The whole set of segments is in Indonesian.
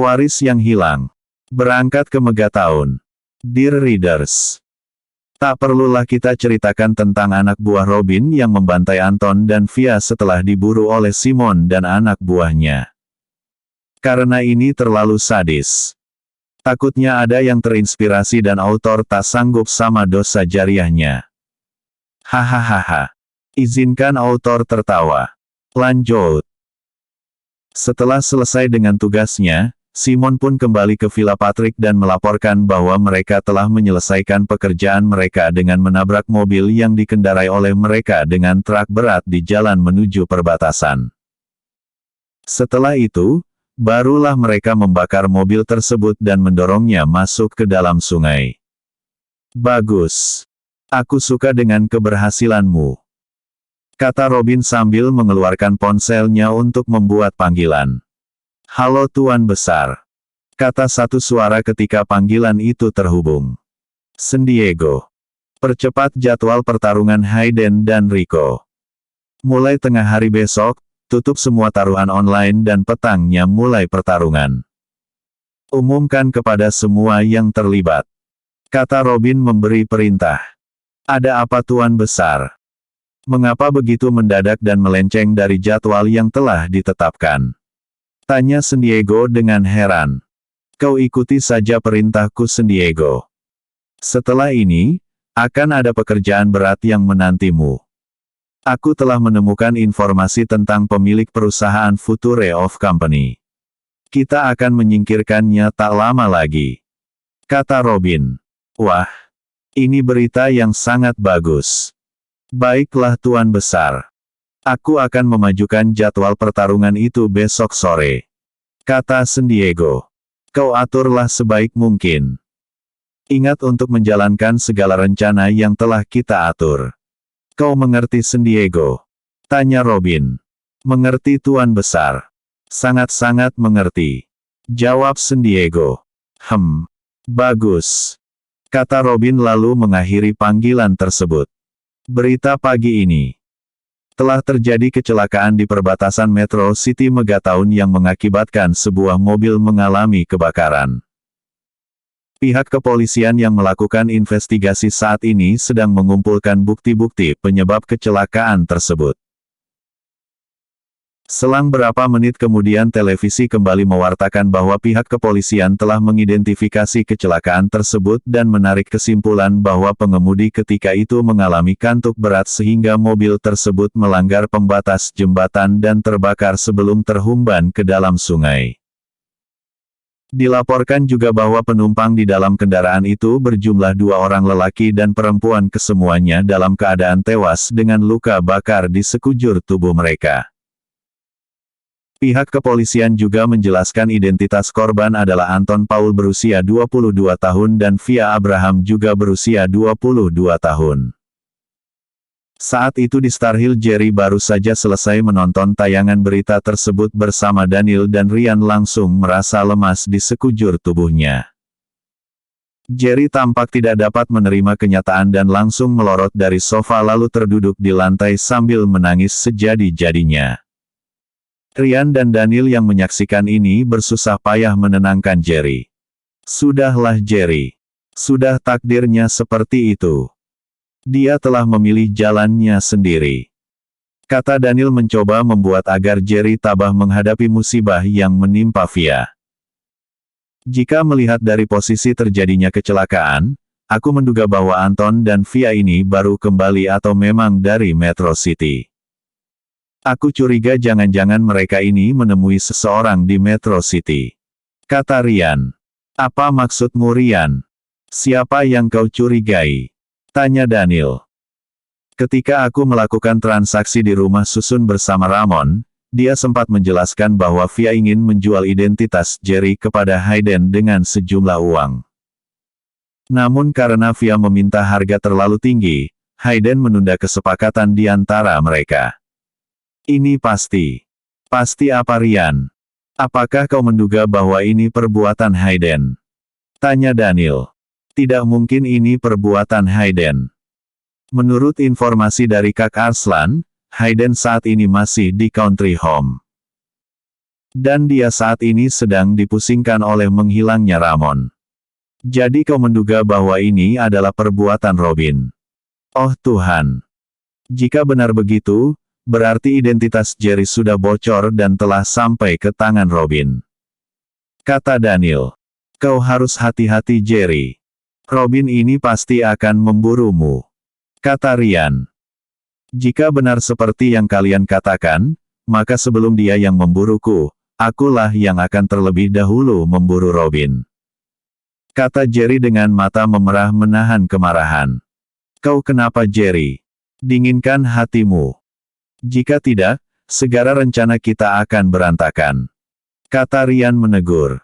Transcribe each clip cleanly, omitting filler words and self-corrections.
Pewaris yang hilang. Berangkat ke Megaton. Dear Readers. Tak perlulah kita ceritakan tentang anak buah Robin yang membantai Anton dan Via setelah diburu oleh Simon dan anak buahnya. Karena ini terlalu sadis. Takutnya ada yang terinspirasi dan autor tak sanggup sama dosa jariahnya. Hahaha. Izinkan autor tertawa. Lanjut. Setelah selesai dengan tugasnya, Simon pun kembali ke Villa Patrick dan melaporkan bahwa mereka telah menyelesaikan pekerjaan mereka dengan menabrak mobil yang dikendarai oleh mereka dengan truk berat di jalan menuju perbatasan. Setelah itu, barulah mereka membakar mobil tersebut dan mendorongnya masuk ke dalam sungai. Bagus. Aku suka dengan keberhasilanmu, kata Robin sambil mengeluarkan ponselnya untuk membuat panggilan. Halo Tuan Besar, kata satu suara ketika panggilan itu terhubung. San Diego. Percepat jadwal pertarungan Hayden dan Rico. Mulai tengah hari besok, tutup semua taruhan online dan petangnya mulai pertarungan. Umumkan kepada semua yang terlibat, kata Robin memberi perintah. Ada apa Tuan Besar? Mengapa begitu mendadak dan melenceng dari jadwal yang telah ditetapkan? Tanya San Diego dengan heran. Kau ikuti saja perintahku San Diego. Setelah ini, akan ada pekerjaan berat yang menantimu. Aku telah menemukan informasi tentang pemilik perusahaan Future of Company. Kita akan menyingkirkannya tak lama lagi, kata Robin. Wah, ini berita yang sangat bagus. Baiklah Tuan Besar. Aku akan memajukan jadwal pertarungan itu besok sore, kata San Diego. Kau aturlah sebaik mungkin. Ingat untuk menjalankan segala rencana yang telah kita atur. Kau mengerti San Diego? Tanya Robin. Mengerti Tuan Besar. Sangat-sangat mengerti, jawab San Diego. Bagus, kata Robin lalu mengakhiri panggilan tersebut. Berita pagi ini. Telah terjadi kecelakaan di perbatasan Metro City Megaton yang mengakibatkan sebuah mobil mengalami kebakaran. Pihak kepolisian yang melakukan investigasi saat ini sedang mengumpulkan bukti-bukti penyebab kecelakaan tersebut. Selang berapa menit kemudian televisi kembali mewartakan bahwa pihak kepolisian telah mengidentifikasi kecelakaan tersebut dan menarik kesimpulan bahwa pengemudi ketika itu mengalami kantuk berat sehingga mobil tersebut melanggar pembatas jembatan dan terbakar sebelum terhumban ke dalam sungai. Dilaporkan juga bahwa penumpang di dalam kendaraan itu berjumlah 2 orang lelaki dan perempuan kesemuanya dalam keadaan tewas dengan luka bakar di sekujur tubuh mereka. Pihak kepolisian juga menjelaskan identitas korban adalah Anton Paul berusia 22 tahun dan Via Abraham juga berusia 22 tahun. Saat itu di Star Hill Jerry baru saja selesai menonton tayangan berita tersebut bersama Daniel dan Ryan langsung merasa lemas di sekujur tubuhnya. Jerry tampak tidak dapat menerima kenyataan dan langsung melorot dari sofa lalu terduduk di lantai sambil menangis sejadi-jadinya. Ryan dan Daniel yang menyaksikan ini bersusah payah menenangkan Jerry. Sudahlah Jerry. Sudah takdirnya seperti itu. Dia telah memilih jalannya sendiri, kata Daniel mencoba membuat agar Jerry tabah menghadapi musibah yang menimpa Via. Jika melihat dari posisi terjadinya kecelakaan, aku menduga bahwa Anton dan Via ini baru kembali atau memang dari Metro City. Aku curiga jangan-jangan mereka ini menemui seseorang di Metro City, kata Ryan. Apa maksudmu Ryan? Siapa yang kau curigai? Tanya Daniel. Ketika aku melakukan transaksi di rumah susun bersama Ramon, dia sempat menjelaskan bahwa Via ingin menjual identitas Jerry kepada Hayden dengan sejumlah uang. Namun karena Via meminta harga terlalu tinggi, Hayden menunda kesepakatan di antara mereka. Ini pasti. Pasti apa Ryan? Apakah kau menduga bahwa ini perbuatan Hayden? Tanya Daniel. Tidak mungkin ini perbuatan Hayden. Menurut informasi dari Kak Arslan, Hayden saat ini masih di country home. Dan dia saat ini sedang dipusingkan oleh menghilangnya Ramon. Jadi kau menduga bahwa ini adalah perbuatan Robin. Oh Tuhan. Jika benar begitu, berarti identitas Jerry sudah bocor dan telah sampai ke tangan Robin. Kata Daniel. Kau harus hati-hati Jerry. Robin ini pasti akan memburumu. Kata Ryan. Jika benar seperti yang kalian katakan, maka sebelum dia yang memburuku, akulah yang akan terlebih dahulu memburu Robin. Kata Jerry dengan mata memerah menahan kemarahan. Kau kenapa Jerry? Dinginkan hatimu. Jika tidak, segala rencana kita akan berantakan. Kata Ryan menegur.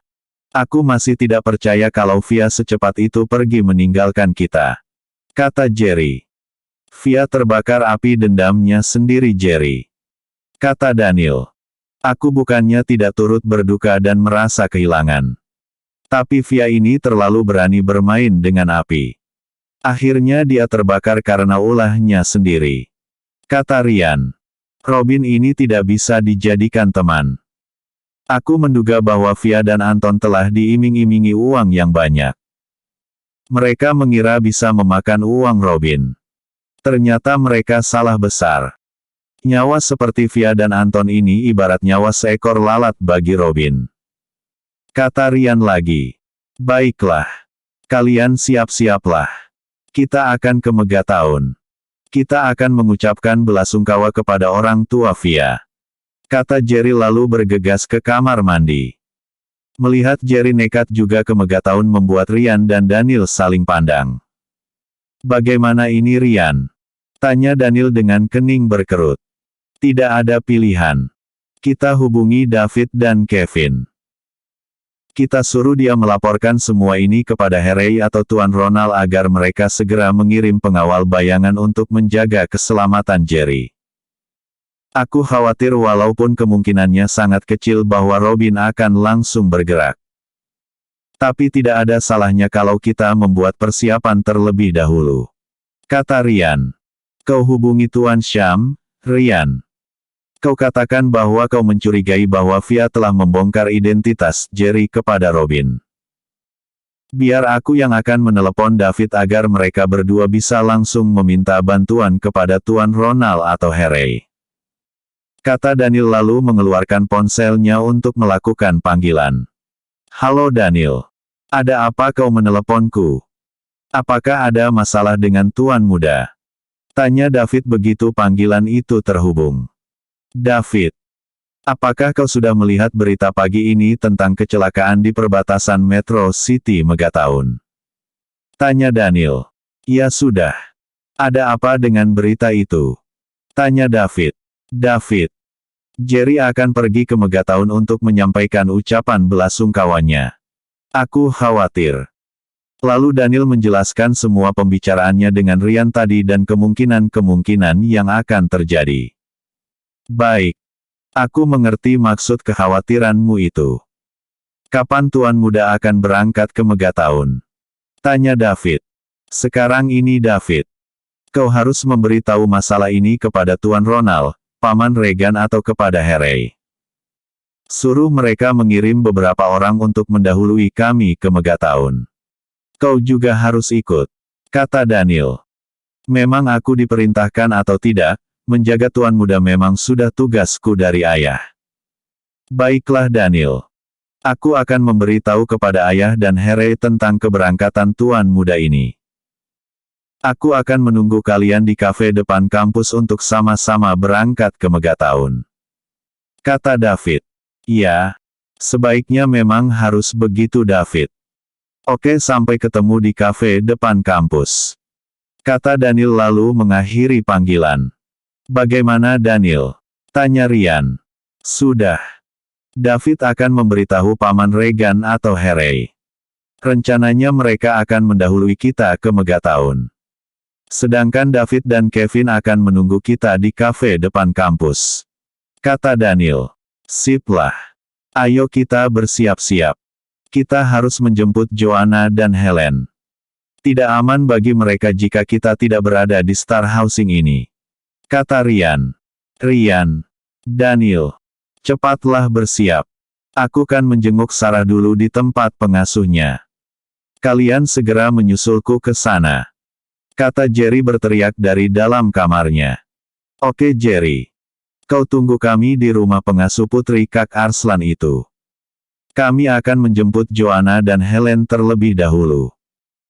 Aku masih tidak percaya kalau Via secepat itu pergi meninggalkan kita. Kata Jerry. Via terbakar api dendamnya sendiri Jerry. Kata Daniel. Aku bukannya tidak turut berduka dan merasa kehilangan. Tapi Via ini terlalu berani bermain dengan api. Akhirnya dia terbakar karena ulahnya sendiri. Kata Ryan. Robin ini tidak bisa dijadikan teman. Aku menduga bahwa Via dan Anton telah diiming-imingi uang yang banyak. Mereka mengira bisa memakan uang Robin. Ternyata mereka salah besar. Nyawa seperti Via dan Anton ini ibarat nyawa seekor lalat bagi Robin. Kata Ryan lagi. Baiklah. Kalian siap-siaplah. Kita akan ke Megaton. Kita akan mengucapkan belasungkawa kepada orang tua Via. Kata Jerry lalu bergegas ke kamar mandi. Melihat Jerry nekat juga ke Megaton membuat Ryan dan Daniel saling pandang. Bagaimana ini Ryan? Tanya Daniel dengan kening berkerut. Tidak ada pilihan. Kita hubungi David dan Kevin. Kita suruh dia melaporkan semua ini kepada Harry atau Tuan Ronald agar mereka segera mengirim pengawal bayangan untuk menjaga keselamatan Jerry. Aku khawatir walaupun kemungkinannya sangat kecil bahwa Robin akan langsung bergerak. Tapi tidak ada salahnya kalau kita membuat persiapan terlebih dahulu. Kata Ryan. Kau hubungi Tuan Sham, Ryan. Kau katakan bahwa kau mencurigai bahwa Via telah membongkar identitas Jerry kepada Robin. Biar aku yang akan menelepon David agar mereka berdua bisa langsung meminta bantuan kepada Tuan Ronald atau Harry. Kata Daniel lalu mengeluarkan ponselnya untuk melakukan panggilan. Halo Daniel. Ada apa kau meneleponku? Apakah ada masalah dengan Tuan Muda? Tanya David begitu panggilan itu terhubung. David. Apakah kau sudah melihat berita pagi ini tentang kecelakaan di perbatasan Metro City Megaton? Tanya Daniel. Ya sudah. Ada apa dengan berita itu? Tanya David. David. Jerry akan pergi ke Megaton untuk menyampaikan ucapan belasungkawanya. Aku khawatir. Lalu Daniel menjelaskan semua pembicaraannya dengan Ryan tadi dan kemungkinan-kemungkinan yang akan terjadi. Baik. Aku mengerti maksud kekhawatiranmu itu. Kapan Tuan Muda akan berangkat ke Megaton? Tanya David. Sekarang ini David. Kau harus memberitahu masalah ini kepada Tuan Ronald, Paman Regan atau kepada Harry. Suruh mereka mengirim beberapa orang untuk mendahului kami ke Megaton. Kau juga harus ikut. Kata Daniel. Memang aku diperintahkan atau tidak, menjaga Tuan Muda memang sudah tugasku dari ayah. Baiklah Daniel. Aku akan memberitahu kepada ayah dan Harry tentang keberangkatan Tuan Muda ini. Aku akan menunggu kalian di kafe depan kampus untuk sama-sama berangkat ke Megaton. Kata David. Ya, sebaiknya memang harus begitu David. Oke sampai ketemu di kafe depan kampus. Kata Daniel lalu mengakhiri panggilan. Bagaimana Daniel? Tanya Ryan. Sudah. David akan memberitahu Paman Regan atau Harry. Rencananya mereka akan mendahului kita ke Megaton. Sedangkan David dan Kevin akan menunggu kita di kafe depan kampus. Kata Daniel. Siplah. Ayo kita bersiap-siap. Kita harus menjemput Joanna dan Helen. Tidak aman bagi mereka jika kita tidak berada di Star Housing ini. Kata Ryan. Ryan. Daniel. Cepatlah bersiap. Aku kan menjenguk Sarah dulu di tempat pengasuhnya. Kalian segera menyusulku ke sana. Kata Jerry berteriak dari dalam kamarnya. Oke Jerry. Kau tunggu kami di rumah pengasuh putri Kak Arslan itu. Kami akan menjemput Joanna dan Helen terlebih dahulu.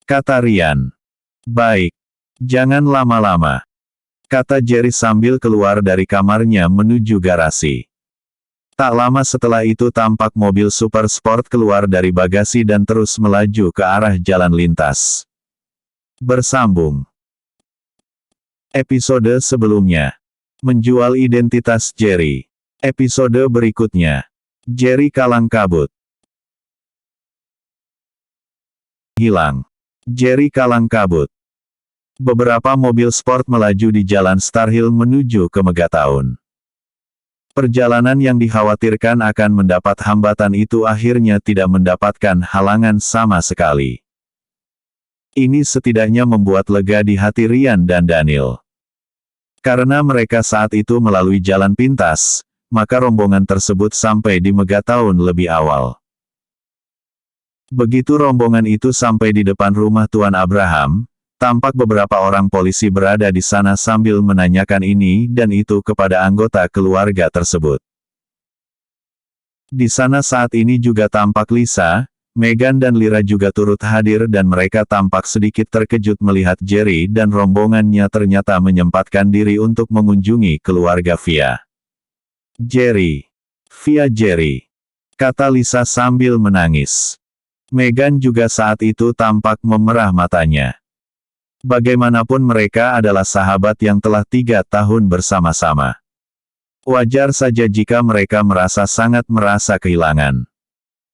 Kata Ryan. Baik. Jangan lama-lama. Kata Jerry sambil keluar dari kamarnya menuju garasi. Tak lama setelah itu tampak mobil super sport keluar dari bagasi dan terus melaju ke arah jalan lintas. Bersambung. Episode sebelumnya. Menjual identitas Jerry. Episode berikutnya. Jerry kalang kabut. Hilang. Jerry kalang kabut. Beberapa mobil sport melaju di jalan Star Hill menuju ke Megatown. Perjalanan yang dikhawatirkan akan mendapat hambatan itu akhirnya tidak mendapatkan halangan sama sekali. Ini setidaknya membuat lega di hati Ryan dan Daniel. Karena mereka saat itu melalui jalan pintas, maka rombongan tersebut sampai di Megatown lebih awal. Begitu rombongan itu sampai di depan rumah Tuan Abraham, tampak beberapa orang polisi berada di sana sambil menanyakan ini dan itu kepada anggota keluarga tersebut. Di sana saat ini juga tampak Lisa, Megan dan Lyra juga turut hadir dan mereka tampak sedikit terkejut melihat Jerry dan rombongannya ternyata menyempatkan diri untuk mengunjungi keluarga Via. Jerry. Via Jerry. Kata Lisa sambil menangis. Megan juga saat itu tampak memerah matanya. Bagaimanapun mereka adalah sahabat yang telah 3 tahun bersama-sama. Wajar saja jika mereka sangat merasa kehilangan.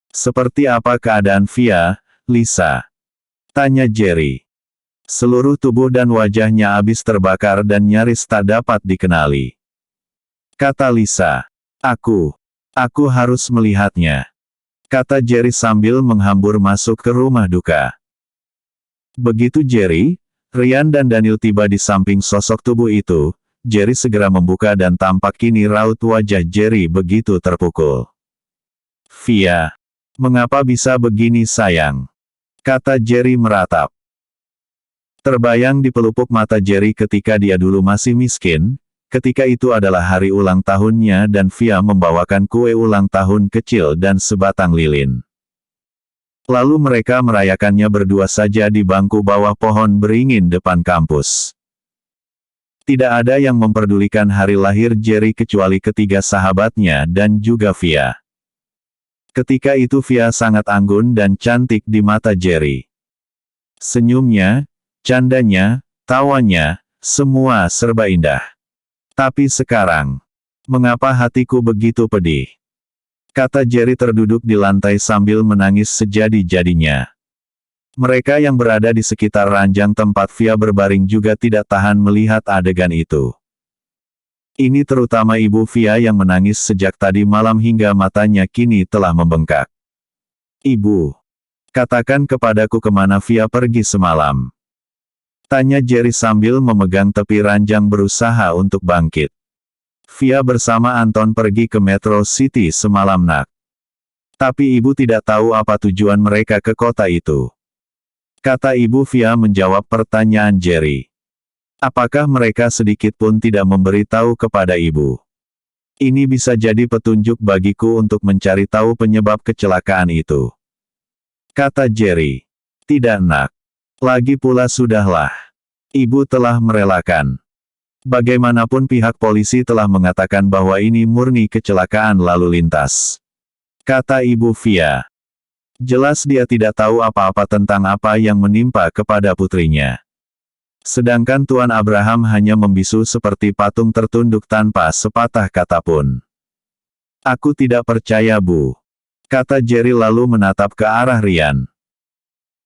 Seperti apa keadaan Via, Lisa? Tanya Jerry. Seluruh tubuh dan wajahnya habis terbakar dan nyaris tak dapat dikenali. Kata Lisa. Aku harus melihatnya. Kata Jerry sambil menghambur masuk ke rumah duka. Begitu Jerry, Ryan dan Daniel tiba di samping sosok tubuh itu, Jerry segera membuka dan tampak kini raut wajah Jerry begitu terpukul. Via. Mengapa bisa begini sayang? Kata Jerry meratap. Terbayang di pelupuk mata Jerry ketika dia dulu masih miskin, ketika itu adalah hari ulang tahunnya dan Via membawakan kue ulang tahun kecil dan sebatang lilin. Lalu mereka merayakannya berdua saja di bangku bawah pohon beringin depan kampus. Tidak ada yang memperdulikan hari lahir Jerry kecuali ketiga sahabatnya dan juga Via. Ketika itu Via sangat anggun dan cantik di mata Jerry. Senyumnya, candanya, tawanya, semua serba indah. Tapi sekarang, mengapa hatiku begitu pedih? Kata Jerry terduduk di lantai sambil menangis sejadi-jadinya. Mereka yang berada di sekitar ranjang tempat Via berbaring juga tidak tahan melihat adegan itu. Ini terutama ibu Via yang menangis sejak tadi malam hingga matanya kini telah membengkak. Ibu, katakan kepadaku kemana Via pergi semalam. Tanya Jerry sambil memegang tepi ranjang berusaha untuk bangkit. Via bersama Anton pergi ke Metro City semalam nak. Tapi ibu tidak tahu apa tujuan mereka ke kota itu. Kata ibu Via menjawab pertanyaan Jerry. Apakah mereka sedikit pun tidak memberi tahu kepada ibu? Ini bisa jadi petunjuk bagiku untuk mencari tahu penyebab kecelakaan itu. Kata Jerry. Tidak nak. Lagi pula sudahlah. Ibu telah merelakan. Bagaimanapun pihak polisi telah mengatakan bahwa ini murni kecelakaan lalu lintas. Kata ibu Via. Jelas dia tidak tahu apa-apa tentang apa yang menimpa kepada putrinya. Sedangkan Tuan Abraham hanya membisu seperti patung tertunduk tanpa sepatah kata pun. Aku tidak percaya Bu. Kata Jerry lalu menatap ke arah Ryan.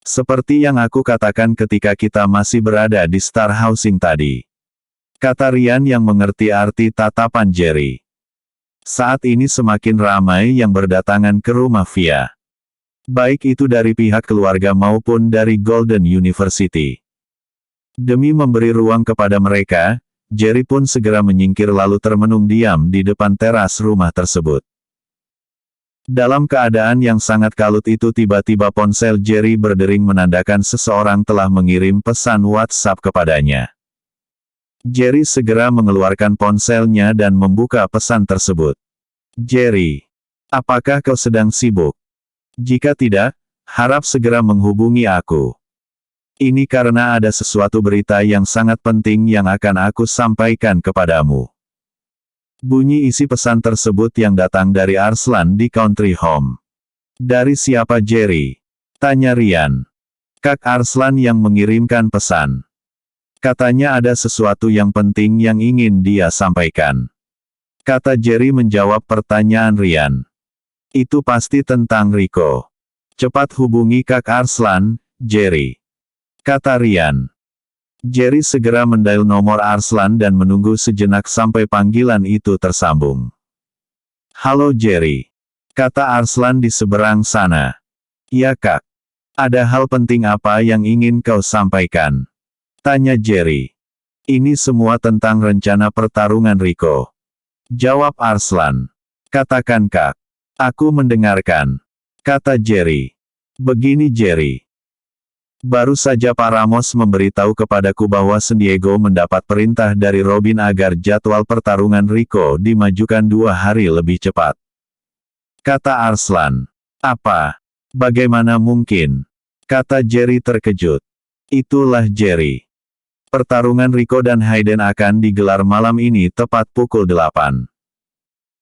Seperti yang aku katakan ketika kita masih berada di Star Housing tadi. Kata Ryan yang mengerti arti tatapan Jerry. Saat ini semakin ramai yang berdatangan ke rumah Via. Baik itu dari pihak keluarga maupun dari Golden University. Demi memberi ruang kepada mereka, Jerry pun segera menyingkir lalu termenung diam di depan teras rumah tersebut. Dalam keadaan yang sangat kalut itu tiba-tiba ponsel Jerry berdering menandakan seseorang telah mengirim pesan WhatsApp kepadanya. Jerry segera mengeluarkan ponselnya dan membuka pesan tersebut. Jerry, apakah kau sedang sibuk? Jika tidak, harap segera menghubungi aku. Ini karena ada sesuatu berita yang sangat penting yang akan aku sampaikan kepadamu. Bunyi isi pesan tersebut yang datang dari Arslan di Country Home. Dari siapa Jerry? Tanya Ryan. Kak Arslan yang mengirimkan pesan. Katanya ada sesuatu yang penting yang ingin dia sampaikan. Kata Jerry menjawab pertanyaan Ryan. Itu pasti tentang Rico. Cepat hubungi Kak Arslan, Jerry. Kata Ryan. Jerry segera mendial nomor Arslan dan menunggu sejenak sampai panggilan itu tersambung. Halo Jerry. Kata Arslan di seberang sana. Ya Kak. Ada hal penting apa yang ingin kau sampaikan? Tanya Jerry. Ini semua tentang rencana pertarungan Rico. Jawab Arslan. Katakan Kak. Aku mendengarkan. Kata Jerry. Begini Jerry. Baru saja Pak Ramos memberitahu kepadaku bahwa San Diego mendapat perintah dari Robin agar jadwal pertarungan Rico dimajukan 2 hari lebih cepat. Kata Arslan. Apa? Bagaimana mungkin? Kata Jerry terkejut. Itulah Jerry. Pertarungan Rico dan Hayden akan digelar malam ini tepat pukul 8.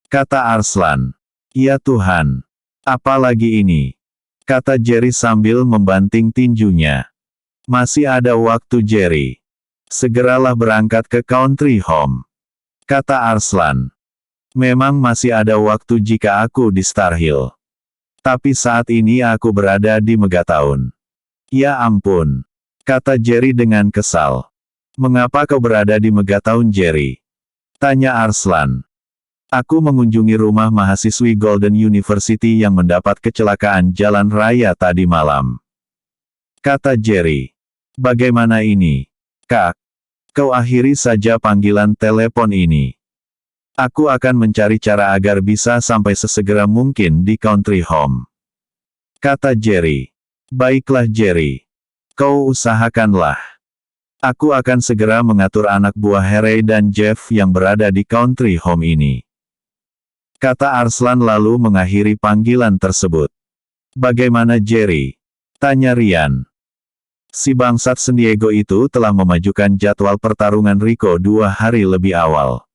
Kata Arslan. Ya Tuhan. Apalagi ini? Kata Jerry sambil membanting tinjunya. Masih ada waktu Jerry. Segeralah berangkat ke Country Home. Kata Arslan. Memang masih ada waktu jika aku di Star Hill. Tapi saat ini aku berada di Megatown. Ya ampun. Kata Jerry dengan kesal. Mengapa kau berada di Megatown Jerry? Tanya Arslan. Aku mengunjungi rumah mahasiswi Golden University yang mendapat kecelakaan jalan raya tadi malam. Kata Jerry. Bagaimana ini? Kak. Kau akhiri saja panggilan telepon ini. Aku akan mencari cara agar bisa sampai sesegera mungkin di Country Home. Kata Jerry. Baiklah Jerry. Kau usahakanlah. Aku akan segera mengatur anak buah Harry dan Jeff yang berada di Country Home ini. Kata Arslan lalu mengakhiri panggilan tersebut. Bagaimana Jerry? Tanya Ryan. Si bangsat San Diego itu telah memajukan jadwal pertarungan Rico 2 hari lebih awal.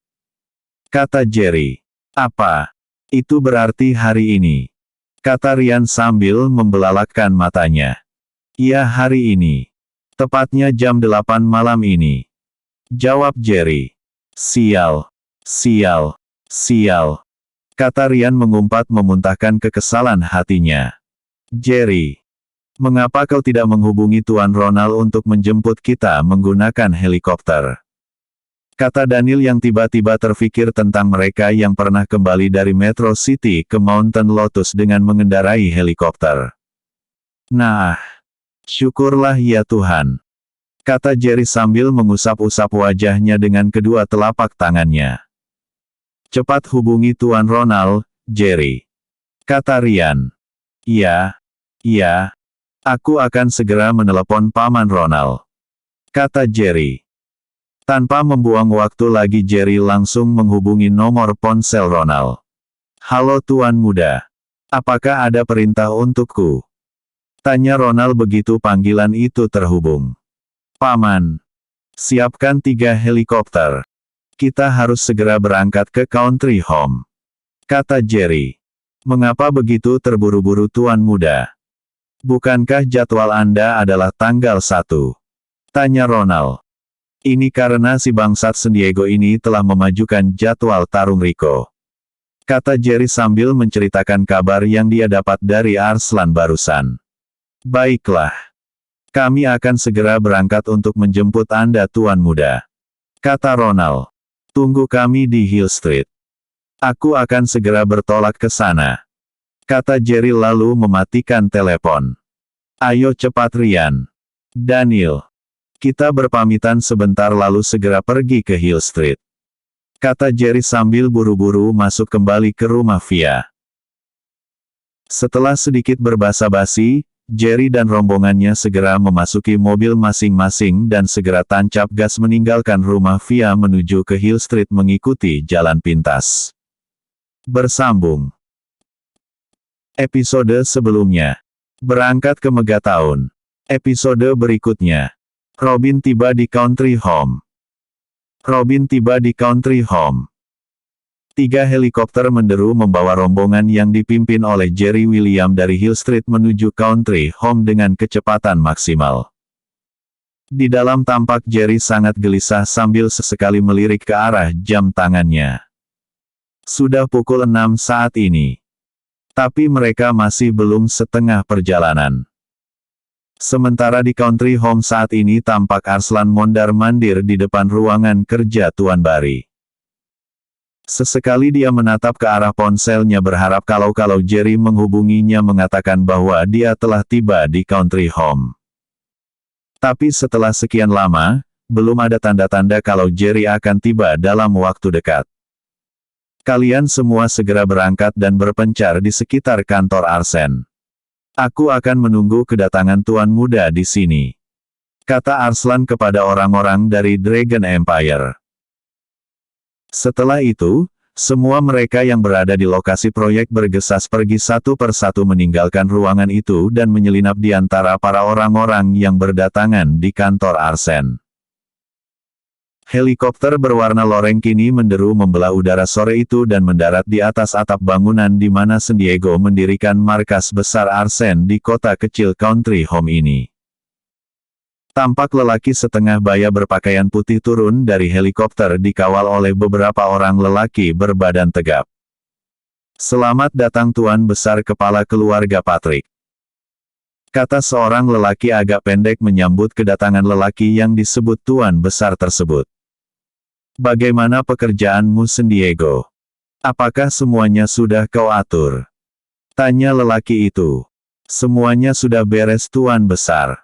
Kata Jerry. Apa? Itu berarti hari ini. Kata Ryan sambil membelalakkan matanya. Iya hari ini. Tepatnya jam 8 malam ini. Jawab Jerry. Sial. Sial. Sial. Kata Ryan mengumpat memuntahkan kekesalan hatinya. Jerry. Mengapa kau tidak menghubungi Tuan Ronald untuk menjemput kita menggunakan helikopter? Kata Daniel yang tiba-tiba terfikir tentang mereka yang pernah kembali dari Metro City ke Mountain Lotus dengan mengendarai helikopter. Nah. Syukurlah ya Tuhan. Kata Jerry sambil mengusap-usap wajahnya dengan kedua telapak tangannya. Cepat hubungi Tuan Ronald, Jerry. Kata Ryan. Iya. Iya. Aku akan segera menelepon Paman Ronald. Kata Jerry. Tanpa membuang waktu lagi Jerry langsung menghubungi nomor ponsel Ronald. Halo Tuan Muda. Apakah ada perintah untukku? Tanya Ronald begitu panggilan itu terhubung. Paman. Siapkan 3 helikopter. Kita harus segera berangkat ke Country Home. Kata Jerry. Mengapa begitu terburu-buru Tuan Muda? Bukankah jadwal Anda adalah tanggal 1? Tanya Ronald. Ini karena si bangsat San Diego ini telah memajukan jadwal tarung Rico. Kata Jerry sambil menceritakan kabar yang dia dapat dari Arslan barusan. Baiklah. Kami akan segera berangkat untuk menjemput Anda Tuan Muda. Kata Ronald. Tunggu kami di Hill Street. Aku akan segera bertolak ke sana. Kata Jerry lalu mematikan telepon. Ayo cepat Ryan. Daniel. Kita berpamitan sebentar lalu segera pergi ke Hill Street. Kata Jerry sambil buru-buru masuk kembali ke rumah Via. Setelah sedikit berbasa-basi, Jerry dan rombongannya segera memasuki mobil masing-masing dan segera tancap gas meninggalkan rumah Via menuju ke Hill Street mengikuti jalan pintas. Bersambung. Episode sebelumnya. Berangkat ke Megatown. Episode berikutnya. Robin tiba di Country Home. Robin tiba di Country Home. 3 helikopter menderu membawa rombongan yang dipimpin oleh Jerry William dari Hill Street menuju Country Home dengan kecepatan maksimal. Di dalam tampak Jerry sangat gelisah sambil sesekali melirik ke arah jam tangannya. Sudah pukul 6 saat ini. Tapi mereka masih belum setengah perjalanan. Sementara di Country Home saat ini tampak Arslan mondar-mandir di depan ruangan kerja Tuan Bari. Sesekali dia menatap ke arah ponselnya berharap kalau Jerry menghubunginya mengatakan bahwa dia telah tiba di Country Home. Tapi setelah sekian lama, belum ada tanda-tanda kalau Jerry akan tiba dalam waktu dekat. Kalian semua segera berangkat dan berpencar di sekitar kantor Arsene. Aku akan menunggu kedatangan Tuan Muda di sini, kata Arslan kepada orang-orang dari Dragon Empire. Setelah itu, semua mereka yang berada di lokasi proyek bergegas pergi satu persatu meninggalkan ruangan itu dan menyelinap di antara para orang-orang yang berdatangan di kantor Arsene. Helikopter berwarna loreng kini menderu membelah udara sore itu dan mendarat di atas atap bangunan di mana San Diego mendirikan markas besar Arsene di kota kecil Country Home ini. Tampak lelaki setengah baya berpakaian putih turun dari helikopter dikawal oleh beberapa orang lelaki berbadan tegap. Selamat datang Tuan Besar Kepala Keluarga Patrick, kata seorang lelaki agak pendek menyambut kedatangan lelaki yang disebut Tuan Besar tersebut. Bagaimana pekerjaanmu San Diego? Apakah semuanya sudah kau atur? Tanya lelaki itu. Semuanya sudah beres Tuan Besar.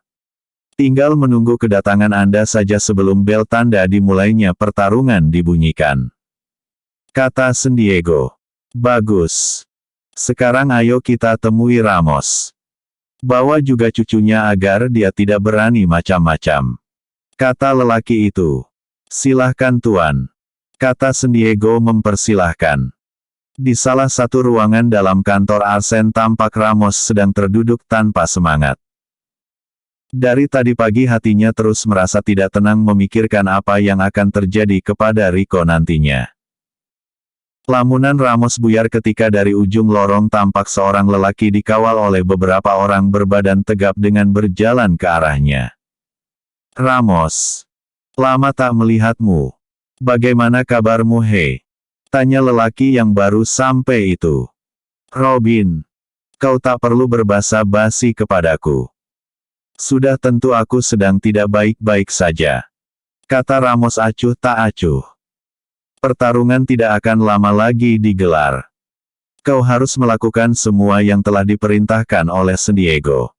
Tinggal menunggu kedatangan Anda saja sebelum bel tanda dimulainya pertarungan dibunyikan, kata San Diego. Bagus. Sekarang ayo kita temui Ramos. Bawa juga cucunya agar dia tidak berani macam-macam, kata lelaki itu. Silahkan Tuan, kata San Diego mempersilahkan. Di salah satu ruangan dalam kantor Arsene tampak Ramos sedang terduduk tanpa semangat. Dari tadi pagi hatinya terus merasa tidak tenang memikirkan apa yang akan terjadi kepada Rico nantinya. Lamunan Ramos buyar ketika dari ujung lorong tampak seorang lelaki dikawal oleh beberapa orang berbadan tegap dengan berjalan ke arahnya. Ramos, lama tak melihatmu. Bagaimana kabarmu hei? Tanya lelaki yang baru sampai itu. Robin, kau tak perlu berbasa-basi kepadaku. Sudah tentu aku sedang tidak baik-baik saja, kata Ramos acuh tak acuh. Pertarungan tidak akan lama lagi digelar. Kau harus melakukan semua yang telah diperintahkan oleh San Diego.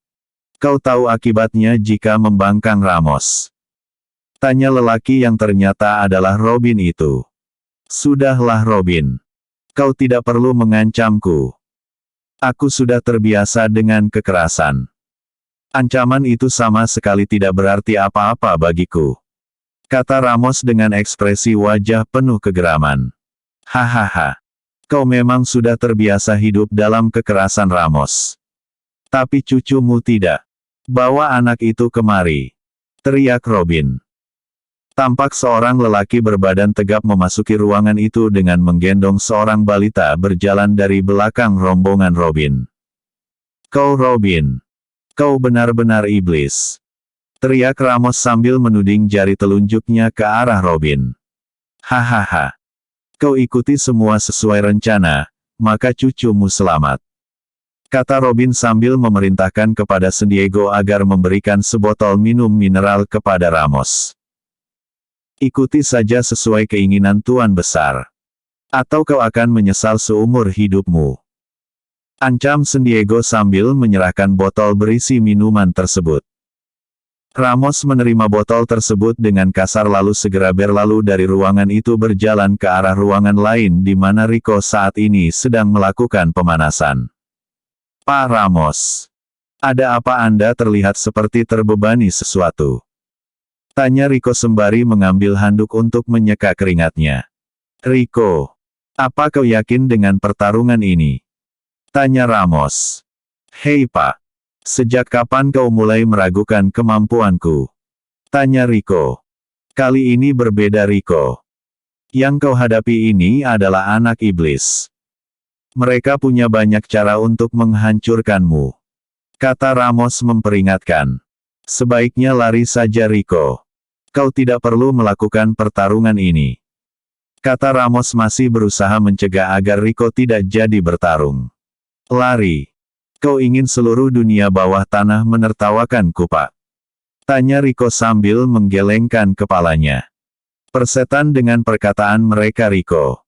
Kau tahu akibatnya jika membangkang Ramos? Tanya lelaki yang ternyata adalah Robin itu. Sudahlah Robin. Kau tidak perlu mengancamku. Aku sudah terbiasa dengan kekerasan. Ancaman itu sama sekali tidak berarti apa-apa bagiku, kata Ramos dengan ekspresi wajah penuh kegeraman. Hahaha. Kau memang sudah terbiasa hidup dalam kekerasan Ramos. Tapi cucumu tidak. Bawa anak itu kemari, teriak Robin. Tampak seorang lelaki berbadan tegap memasuki ruangan itu dengan menggendong seorang balita berjalan dari belakang rombongan Robin. Kau Robin. Kau benar-benar iblis, teriak Ramos sambil menuding jari telunjuknya ke arah Robin. Hahaha. Kau ikuti semua sesuai rencana, maka cucumu selamat, kata Robin sambil memerintahkan kepada San Diego agar memberikan sebotol minum mineral kepada Ramos. Ikuti saja sesuai keinginan Tuan Besar, atau kau akan menyesal seumur hidupmu, ancam San Diego sambil menyerahkan botol berisi minuman tersebut. Ramos menerima botol tersebut dengan kasar lalu segera berlalu dari ruangan itu berjalan ke arah ruangan lain di mana Rico saat ini sedang melakukan pemanasan. Pak Ramos. Ada apa Anda terlihat seperti terbebani sesuatu? Tanya Rico sembari mengambil handuk untuk menyeka keringatnya. Rico. Apa kau yakin dengan pertarungan ini? Tanya Ramos. Hei Pak. Sejak kapan kau mulai meragukan kemampuanku? Tanya Rico. Kali ini berbeda Rico. Yang kau hadapi ini adalah anak iblis. Mereka punya banyak cara untuk menghancurkanmu. Kata Ramos memperingatkan. Sebaiknya lari saja Rico. Kau tidak perlu melakukan pertarungan ini. Kata Ramos masih berusaha mencegah agar Rico tidak jadi bertarung. Lari. Kau ingin seluruh dunia bawah tanah menertawakanku Pak? Tanya Rico sambil menggelengkan kepalanya. Persetan dengan perkataan mereka Rico.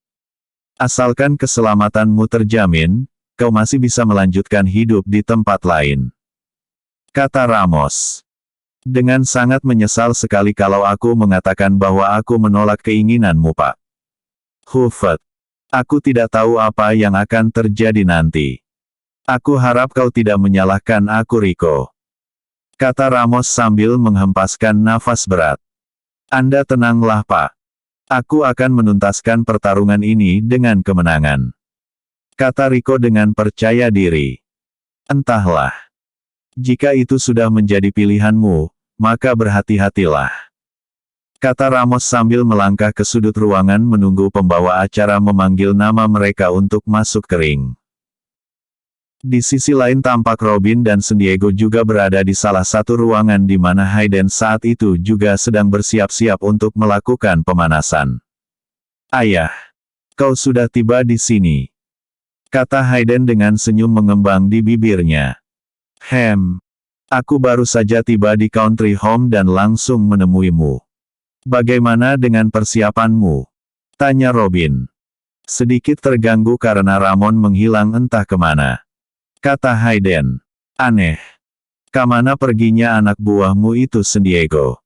Asalkan keselamatanmu terjamin, kau masih bisa melanjutkan hidup di tempat lain. Kata Ramos. Dengan sangat menyesal sekali kalau aku mengatakan bahwa aku menolak keinginanmu Pak. Hufet. Aku tidak tahu apa yang akan terjadi nanti. Aku harap kau tidak menyalahkan aku Rico. Kata Ramos sambil menghempaskan nafas berat. Anda tenanglah Pak. Aku akan menuntaskan pertarungan ini dengan kemenangan. Kata Rico dengan percaya diri. Entahlah. Jika itu sudah menjadi pilihanmu, maka berhati-hatilah. Kata Ramos sambil melangkah ke sudut ruangan menunggu pembawa acara memanggil nama mereka untuk masuk ke ring. Di sisi lain tampak Robin dan San Diego juga berada di salah satu ruangan di mana Hayden saat itu juga sedang bersiap-siap untuk melakukan pemanasan. Ayah, kau sudah tiba di sini. Kata Hayden dengan senyum mengembang di bibirnya. Aku baru saja tiba di country home dan langsung menemuimu. Bagaimana dengan persiapanmu? Tanya Robin. Sedikit terganggu karena Ramon menghilang entah kemana. Kata Hayden. Aneh. Kemana perginya anak buahmu itu San Diego?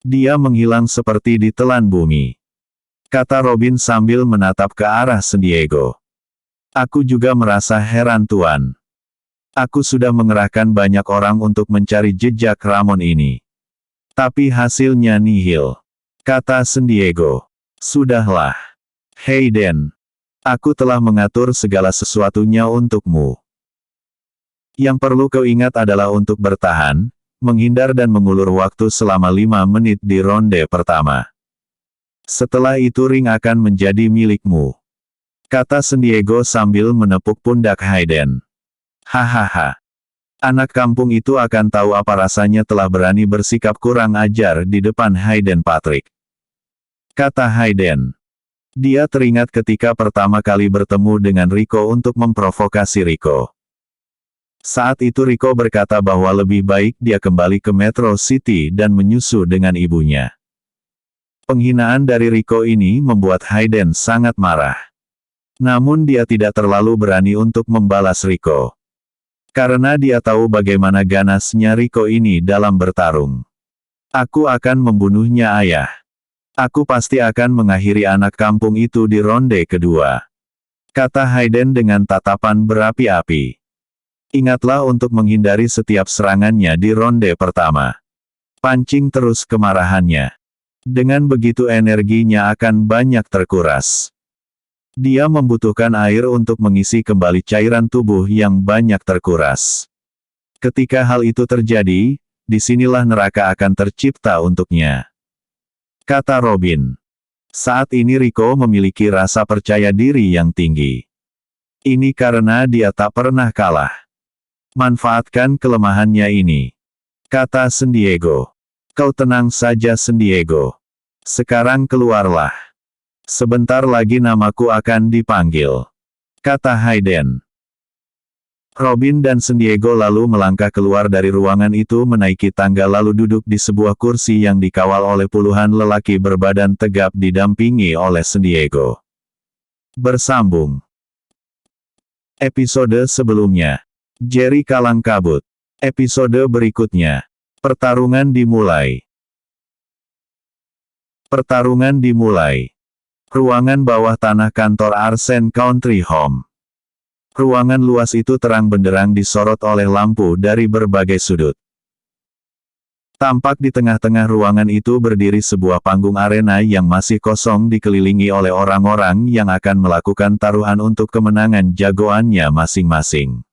Dia menghilang seperti ditelan bumi. Kata Robin sambil menatap ke arah San Diego. Aku juga merasa heran Tuan. Aku sudah mengerahkan banyak orang untuk mencari jejak Ramon ini. Tapi hasilnya nihil. Kata San Diego. Sudahlah. Hayden. Aku telah mengatur segala sesuatunya untukmu. Yang perlu kau ingat adalah untuk bertahan, menghindar dan mengulur waktu selama 5 menit di ronde pertama. Setelah itu ring akan menjadi milikmu. Kata San Diego sambil menepuk pundak Hayden. Hahaha. Anak kampung itu akan tahu apa rasanya telah berani bersikap kurang ajar di depan Hayden Patrick. Kata Hayden. Dia teringat ketika pertama kali bertemu dengan Rico untuk memprovokasi Rico. Saat itu Rico berkata bahwa lebih baik dia kembali ke Metro City dan menyusu dengan ibunya. Penghinaan dari Rico ini membuat Hayden sangat marah. Namun dia tidak terlalu berani untuk membalas Rico. Karena dia tahu bagaimana ganasnya Rico ini dalam bertarung. Aku akan membunuhnya ayah. Aku pasti akan mengakhiri anak kampung itu di ronde kedua. Kata Hayden dengan tatapan berapi-api. Ingatlah untuk menghindari setiap serangannya di ronde pertama. Pancing terus kemarahannya. Dengan begitu energinya akan banyak terkuras. Dia membutuhkan air untuk mengisi kembali cairan tubuh yang banyak terkuras. Ketika hal itu terjadi, disinilah neraka akan tercipta untuknya. Kata Robin. Saat ini Rico memiliki rasa percaya diri yang tinggi. Ini karena dia tak pernah kalah. Manfaatkan kelemahannya ini. Kata San Diego. Kau tenang saja San Diego. Sekarang keluarlah. Sebentar lagi namaku akan dipanggil. Kata Hayden. Robin dan San Diego lalu melangkah keluar dari ruangan itu menaiki tangga lalu duduk di sebuah kursi yang dikawal oleh puluhan lelaki berbadan tegap didampingi oleh San Diego. Bersambung. Episode sebelumnya. Jerry kalang kabut. Episode berikutnya. Pertarungan dimulai. Pertarungan dimulai. Ruangan bawah tanah kantor Arsene Country Home. Ruangan luas itu terang benderang disorot oleh lampu dari berbagai sudut. Tampak di tengah-tengah ruangan itu berdiri sebuah panggung arena yang masih kosong dikelilingi oleh orang-orang yang akan melakukan taruhan untuk kemenangan jagoannya masing-masing.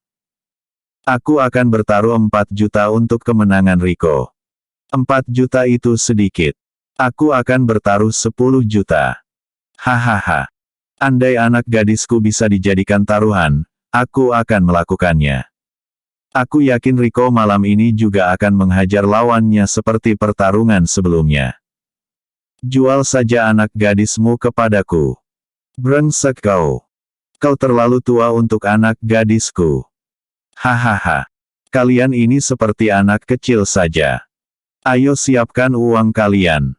Aku akan bertaruh 4 juta untuk kemenangan Rico. 4 juta itu sedikit. Aku akan bertaruh 10 juta. Hahaha. Andai anak gadisku bisa dijadikan taruhan, aku akan melakukannya. Aku yakin Rico malam ini juga akan menghajar lawannya seperti pertarungan sebelumnya. Jual saja anak gadismu kepadaku. Brengsek kau. Kau terlalu tua untuk anak gadisku. Hahaha. Kalian ini seperti anak kecil saja. Ayo siapkan uang kalian.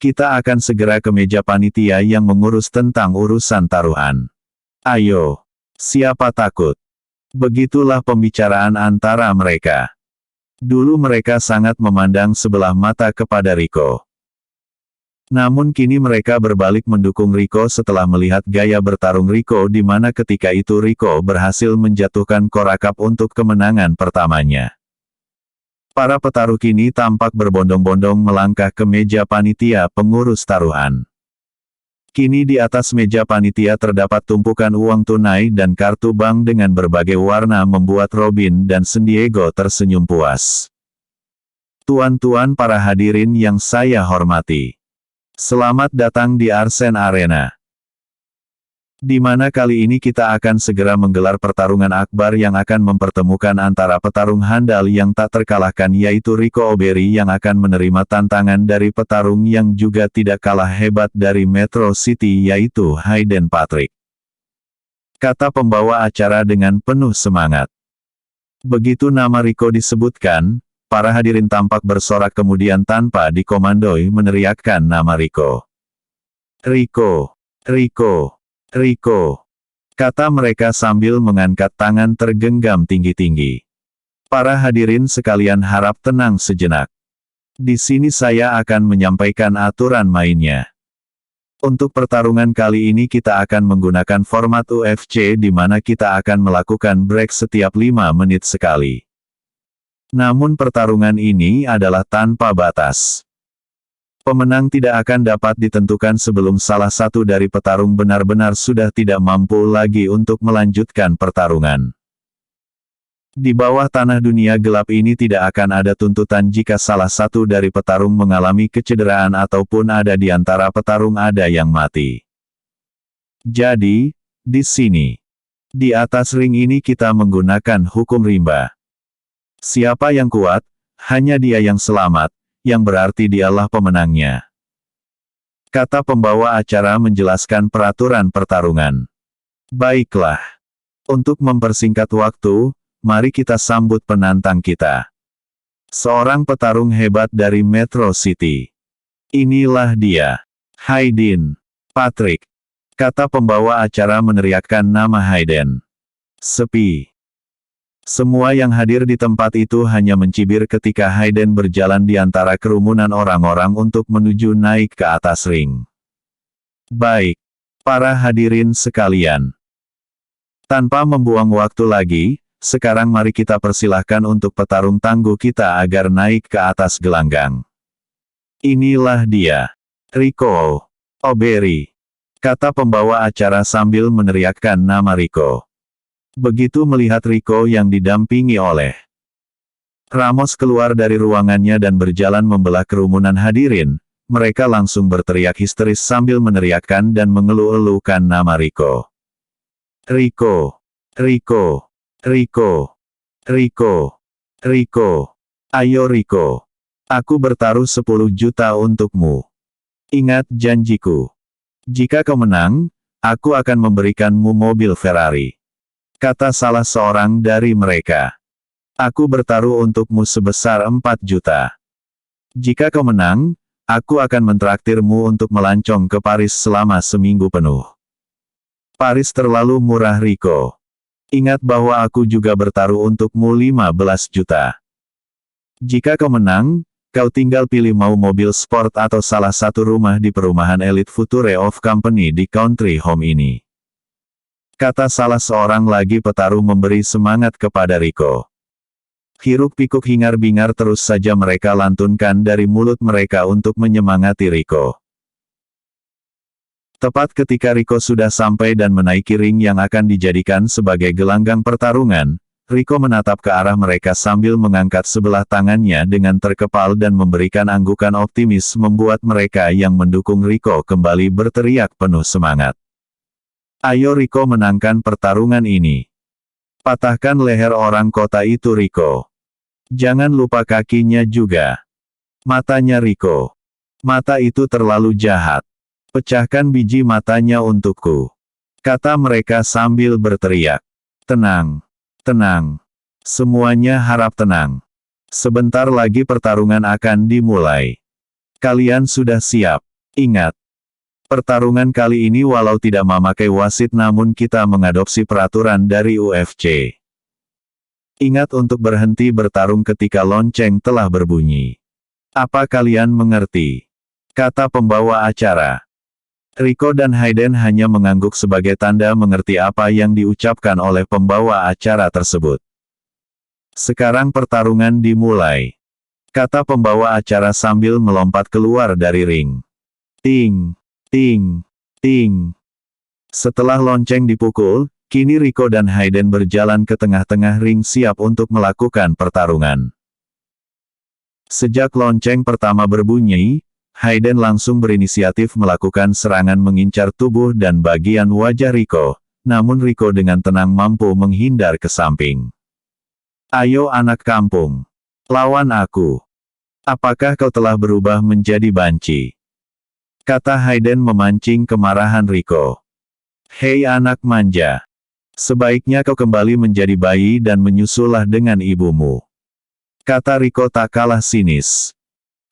Kita akan segera ke meja panitia yang mengurus tentang urusan taruhan. Ayo. Siapa takut? Begitulah pembicaraan antara mereka. Dulu mereka sangat memandang sebelah mata kepada Rico. Namun kini mereka berbalik mendukung Rico setelah melihat gaya bertarung Rico di mana ketika itu Rico berhasil menjatuhkan Korakap untuk kemenangan pertamanya. Para petarung kini tampak berbondong-bondong melangkah ke meja panitia pengurus taruhan. Kini di atas meja panitia terdapat tumpukan uang tunai dan kartu bank dengan berbagai warna membuat Robin dan San Diego tersenyum puas. Tuan-tuan para hadirin yang saya hormati. Selamat datang di Arsene Arena. Di mana kali ini kita akan segera menggelar pertarungan akbar yang akan mempertemukan antara petarung handal yang tak terkalahkan yaitu Rico Oberi yang akan menerima tantangan dari petarung yang juga tidak kalah hebat dari Metro City yaitu Hayden Patrick. Kata pembawa acara dengan penuh semangat. Begitu nama Rico disebutkan, para hadirin tampak bersorak kemudian tanpa dikomandoi meneriakkan nama Rico. Rico, Rico. Rico, kata mereka sambil mengangkat tangan tergenggam tinggi-tinggi. Para hadirin sekalian harap tenang sejenak. Di sini saya akan menyampaikan aturan mainnya. Untuk pertarungan kali ini kita akan menggunakan format UFC di mana kita akan melakukan break setiap 5 menit sekali. Namun pertarungan ini adalah tanpa batas. Pemenang tidak akan dapat ditentukan sebelum salah satu dari petarung benar-benar sudah tidak mampu lagi untuk melanjutkan pertarungan. Di bawah tanah dunia gelap ini tidak akan ada tuntutan jika salah satu dari petarung mengalami kecederaan ataupun ada di antara petarung ada yang mati. Jadi, di sini, di atas ring ini kita menggunakan hukum rimba. Siapa yang kuat, hanya dia yang selamat. Yang berarti dialah pemenangnya. Kata pembawa acara menjelaskan peraturan pertarungan. Baiklah. Untuk mempersingkat waktu, mari kita sambut penantang kita. Seorang petarung hebat dari Metro City. Inilah dia. Hayden Patrick. Kata pembawa acara meneriakkan nama Hayden. Sepi. Semua yang hadir di tempat itu hanya mencibir ketika Hayden berjalan di antara kerumunan orang-orang untuk menuju naik ke atas ring. Baik, para hadirin sekalian. Tanpa membuang waktu lagi, sekarang mari kita persilahkan untuk petarung tangguh kita agar naik ke atas gelanggang. Inilah dia, Rico Oberi. Kata pembawa acara sambil meneriakkan nama Rico. Begitu melihat Rico yang didampingi oleh Ramos keluar dari ruangannya dan berjalan membelah kerumunan hadirin, mereka langsung berteriak histeris sambil meneriakkan dan mengeluh-elukan nama Rico. Rico, Rico, Rico, Rico, Rico, ayo Rico. Aku bertaruh 10 juta untukmu. Ingat janjiku. Jika kau menang, aku akan memberikanmu mobil Ferrari. Kata salah seorang dari mereka. Aku bertaruh untukmu sebesar 4 juta. Jika kau menang, aku akan mentraktirmu untuk melancong ke Paris selama seminggu penuh. Paris terlalu murah Rico. Ingat bahwa aku juga bertaruh untukmu 15 juta. Jika kau menang, kau tinggal pilih mau mobil sport atau salah satu rumah di perumahan elit Future of Company di Country Home ini. Kata salah seorang lagi petarung memberi semangat kepada Rico. Hiruk-pikuk hingar-bingar terus saja mereka lantunkan dari mulut mereka untuk menyemangati Rico. Tepat ketika Rico sudah sampai dan menaiki ring yang akan dijadikan sebagai gelanggang pertarungan, Rico menatap ke arah mereka sambil mengangkat sebelah tangannya dengan terkepal dan memberikan anggukan optimis membuat mereka yang mendukung Rico kembali berteriak penuh semangat. Ayo Rico menangkan pertarungan ini. Patahkan leher orang kota itu Rico. Jangan lupa kakinya juga. Matanya Rico. Mata itu terlalu jahat. Pecahkan biji matanya untukku. Kata mereka sambil berteriak. Tenang. Tenang. Semuanya harap tenang. Sebentar lagi pertarungan akan dimulai. Kalian sudah siap. Ingat. Pertarungan kali ini walau tidak memakai wasit namun kita mengadopsi peraturan dari UFC. Ingat untuk berhenti bertarung ketika lonceng telah berbunyi. Apa kalian mengerti? Kata pembawa acara. Rico dan Hayden hanya mengangguk sebagai tanda mengerti apa yang diucapkan oleh pembawa acara tersebut. Sekarang pertarungan dimulai. Kata pembawa acara sambil melompat keluar dari ring. Ting, ting, ting. Setelah lonceng dipukul, kini Rico dan Hayden berjalan ke tengah-tengah ring siap untuk melakukan pertarungan. Sejak lonceng pertama berbunyi, Hayden langsung berinisiatif melakukan serangan mengincar tubuh dan bagian wajah Rico, namun Rico dengan tenang mampu menghindar ke samping. Ayo anak kampung. Lawan aku. Apakah kau telah berubah menjadi banci? Kata Hayden memancing kemarahan Rico. Hei anak manja. Sebaiknya kau kembali menjadi bayi dan menyusullah dengan ibumu. Kata Rico tak kalah sinis.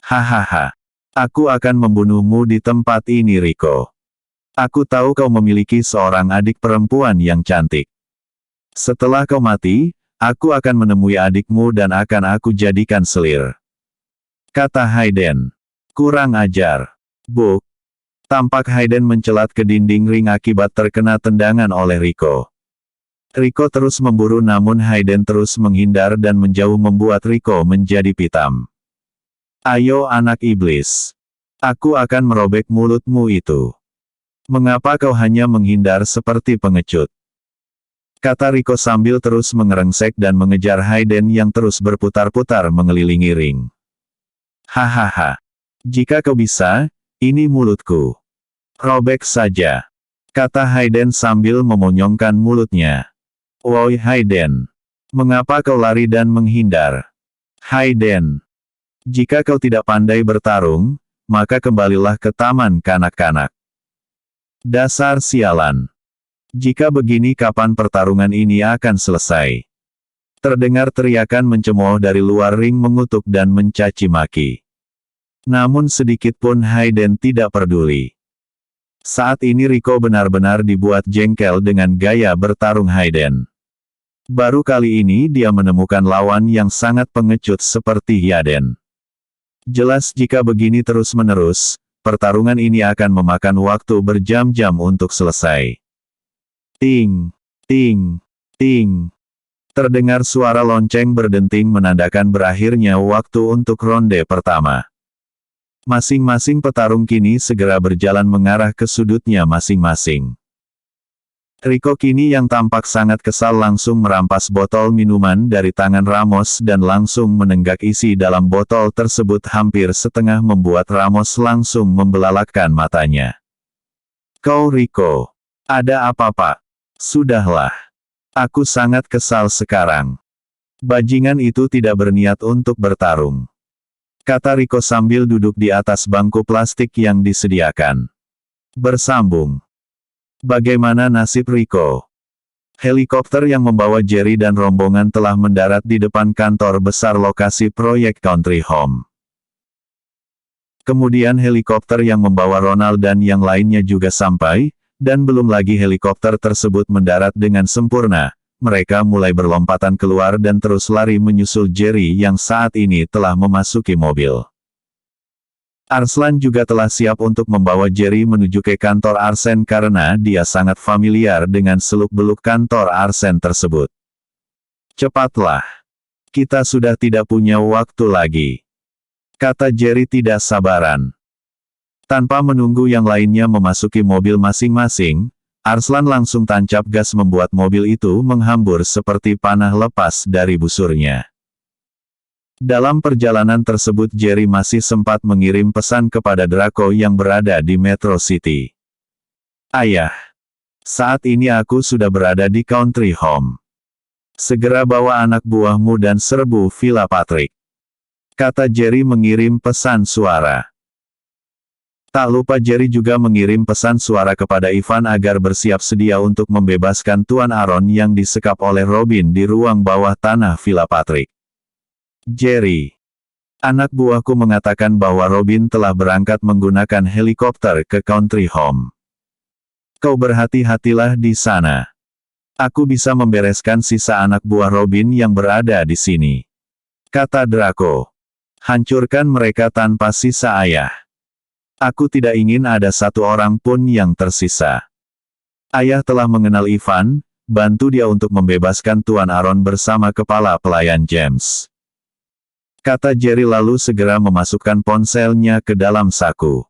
Hahaha. Aku akan membunuhmu di tempat ini Rico. Aku tahu kau memiliki seorang adik perempuan yang cantik. Setelah kau mati, aku akan menemui adikmu dan akan aku jadikan selir. Kata Hayden. Kurang ajar. Buk. Tampak Hayden mencelat ke dinding ring akibat terkena tendangan oleh Rico. Rico terus memburu namun Hayden terus menghindar dan menjauh membuat Rico menjadi pitam. Ayo anak iblis. Aku akan merobek mulutmu itu. Mengapa kau hanya menghindar seperti pengecut? Kata Rico sambil terus mengerengsek dan mengejar Hayden yang terus berputar-putar mengelilingi ring. Hahaha. Jika kau bisa, ini mulutku. Robek saja. Kata Hayden sambil memonyongkan mulutnya. Woi Hayden. Mengapa kau lari dan menghindar? Hayden. Jika kau tidak pandai bertarung, maka kembalilah ke taman kanak-kanak. Dasar sialan. Jika begini kapan pertarungan ini akan selesai? Terdengar teriakan mencemooh dari luar ring mengutuk dan mencaci maki. Namun sedikit pun Hayden tidak peduli. Saat ini Rico benar-benar dibuat jengkel dengan gaya bertarung Hayden. Baru kali ini dia menemukan lawan yang sangat pengecut seperti Hayden. Jelas jika begini terus-menerus, pertarungan ini akan memakan waktu berjam-jam untuk selesai. Ting, ting, ting. Terdengar suara lonceng berdenting menandakan berakhirnya waktu untuk ronde pertama. Masing-masing petarung kini segera berjalan mengarah ke sudutnya masing-masing. Rico kini yang tampak sangat kesal langsung merampas botol minuman dari tangan Ramos dan langsung menenggak isi dalam botol tersebut hampir setengah membuat Ramos langsung membelalakkan matanya. Kau Rico. Ada apa Pak? Sudahlah. Aku sangat kesal sekarang. Bajingan itu tidak berniat untuk bertarung. Kata Rico sambil duduk di atas bangku plastik yang disediakan. Bersambung. Bagaimana nasib Rico? Helikopter yang membawa Jerry dan rombongan telah mendarat di depan kantor besar lokasi proyek Country Home. Kemudian helikopter yang membawa Ronald dan yang lainnya juga sampai, dan belum lagi helikopter tersebut mendarat dengan sempurna, mereka mulai berlompatan keluar dan terus lari menyusul Jerry yang saat ini telah memasuki mobil. Arslan juga telah siap untuk membawa Jerry menuju ke kantor Arsen karena dia sangat familiar dengan seluk-beluk kantor Arsen tersebut. Cepatlah. Kita sudah tidak punya waktu lagi. Kata Jerry tidak sabaran. Tanpa menunggu yang lainnya memasuki mobil masing-masing, Arslan langsung tancap gas membuat mobil itu menghambur seperti panah lepas dari busurnya. Dalam perjalanan tersebut Jerry masih sempat mengirim pesan kepada Draco yang berada di Metro City. Ayah, saat ini aku sudah berada di Country Home. Segera bawa anak buahmu dan serbu Villa Patrick. Kata Jerry mengirim pesan suara. Tak lupa Jerry juga mengirim pesan suara kepada Ivan agar bersiap sedia untuk membebaskan Tuan Aaron yang disekap oleh Robin di ruang bawah tanah Villa Patrick. Jerry, anak buahku mengatakan bahwa Robin telah berangkat menggunakan helikopter ke Country Home. Kau berhati-hatilah di sana. Aku bisa membereskan sisa anak buah Robin yang berada di sini. Kata Draco. Hancurkan mereka tanpa sisa ayah. Aku tidak ingin ada satu orang pun yang tersisa. Ayah telah mengenal Ivan, bantu dia untuk membebaskan Tuan Aaron bersama kepala pelayan James. Kata Jerry lalu segera memasukkan ponselnya ke dalam saku.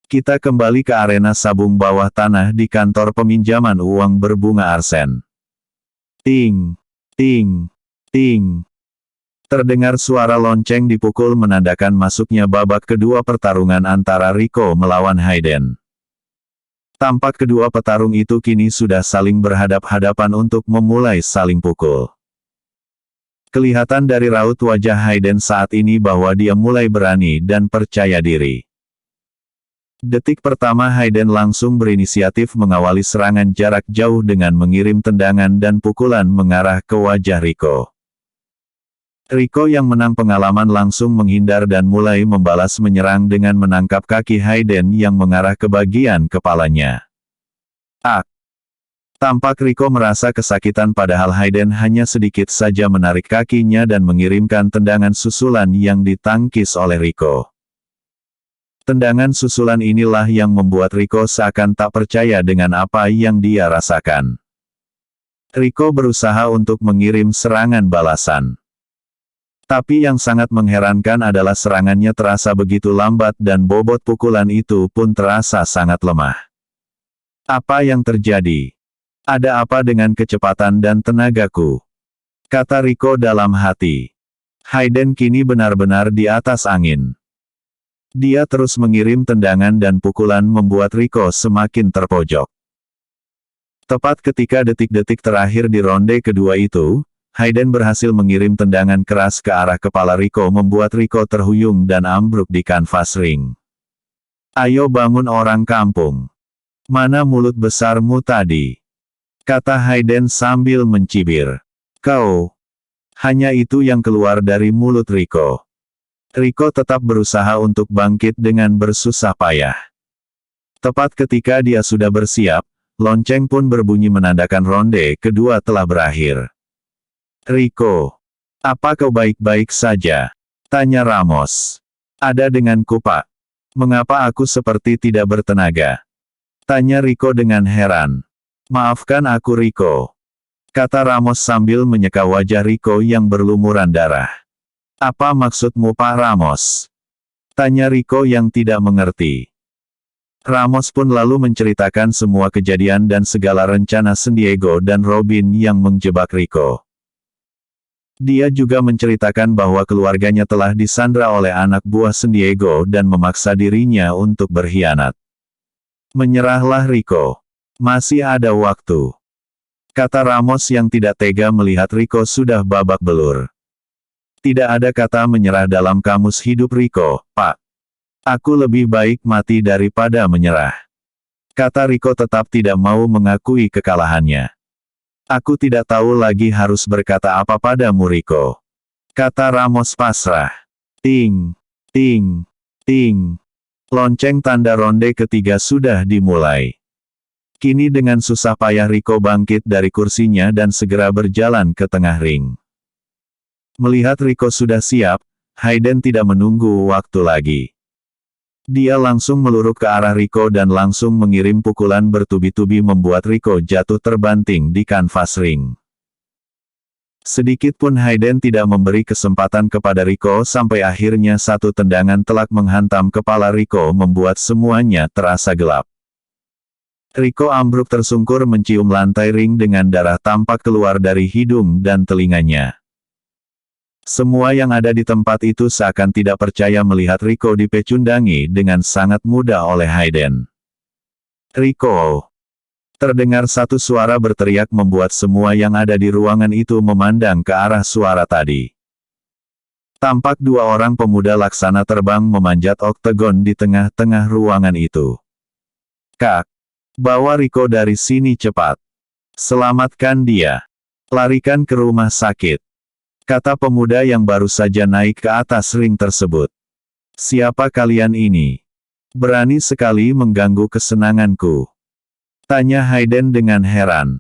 Kita kembali ke arena sabung bawah tanah di kantor peminjaman uang berbunga Arsen. Ting, ting, ting. Terdengar suara lonceng dipukul menandakan masuknya babak kedua pertarungan antara Rico melawan Hayden. Tampak kedua petarung itu kini sudah saling berhadap-hadapan untuk memulai saling pukul. Kelihatan dari raut wajah Hayden saat ini bahwa dia mulai berani dan percaya diri. Detik pertama Hayden langsung berinisiatif mengawali serangan jarak jauh dengan mengirim tendangan dan pukulan mengarah ke wajah Rico. Rico yang menang pengalaman langsung menghindar dan mulai membalas menyerang dengan menangkap kaki Hayden yang mengarah ke bagian kepalanya. Tampak Rico merasa kesakitan padahal Hayden hanya sedikit saja menarik kakinya dan mengirimkan tendangan susulan yang ditangkis oleh Rico. Tendangan susulan inilah yang membuat Rico seakan tak percaya dengan apa yang dia rasakan. Rico berusaha untuk mengirim serangan balasan. Tapi yang sangat mengherankan adalah serangannya terasa begitu lambat dan bobot pukulan itu pun terasa sangat lemah. Apa yang terjadi? Ada apa dengan kecepatan dan tenagaku? Kata Rico dalam hati. Hayden kini benar-benar di atas angin. Dia terus mengirim tendangan dan pukulan membuat Rico semakin terpojok. Tepat ketika detik-detik terakhir di ronde kedua itu, Hayden berhasil mengirim tendangan keras ke arah kepala Rico membuat Rico terhuyung dan ambruk di kanvas ring. Ayo bangun orang kampung. Mana mulut besarmu tadi? Kata Hayden sambil mencibir. Kau. Hanya itu yang keluar dari mulut Rico. Rico tetap berusaha untuk bangkit dengan bersusah payah. Tepat ketika dia sudah bersiap, lonceng pun berbunyi menandakan ronde kedua telah berakhir. Rico. Apa kau baik-baik saja? Tanya Ramos. Ada denganku Pak. Mengapa aku seperti tidak bertenaga? Tanya Rico dengan heran. Maafkan aku Rico. Kata Ramos sambil menyeka wajah Rico yang berlumuran darah. Apa maksudmu Pak Ramos? Tanya Rico yang tidak mengerti. Ramos pun lalu menceritakan semua kejadian dan segala rencana San Diego dan Robin yang menjebak Rico. Dia juga menceritakan bahwa keluarganya telah disandra oleh anak buah San Diego dan memaksa dirinya untuk berkhianat. Menyerahlah Rico. Masih ada waktu. Kata Ramos yang tidak tega melihat Rico sudah babak belur. Tidak ada kata menyerah dalam kamus hidup Rico, Pak. Aku lebih baik mati daripada menyerah. Kata Rico tetap tidak mau mengakui kekalahannya. Aku tidak tahu lagi harus berkata apa padamu Rico. Kata Ramos pasrah. Ting, ting, ting. Lonceng tanda ronde ketiga sudah dimulai. Kini dengan susah payah Rico bangkit dari kursinya dan segera berjalan ke tengah ring. Melihat Rico sudah siap, Hayden tidak menunggu waktu lagi. Dia langsung meluruk ke arah Rico dan langsung mengirim pukulan bertubi-tubi membuat Rico jatuh terbanting di kanvas ring. Sedikit pun Hayden tidak memberi kesempatan kepada Rico sampai akhirnya satu tendangan telak menghantam kepala Rico membuat semuanya terasa gelap. Rico ambruk tersungkur mencium lantai ring dengan darah tampak keluar dari hidung dan telinganya. Semua yang ada di tempat itu seakan tidak percaya melihat Rico dipecundangi dengan sangat mudah oleh Hayden. Rico! Terdengar satu suara berteriak membuat semua yang ada di ruangan itu memandang ke arah suara tadi. Tampak dua orang pemuda laksana terbang memanjat oktagon di tengah-tengah ruangan itu. Kak! Bawa Rico dari sini cepat. Selamatkan dia. Larikan ke rumah sakit. Kata pemuda yang baru saja naik ke atas ring tersebut. Siapa kalian ini? Berani sekali mengganggu kesenanganku. Tanya Hayden dengan heran.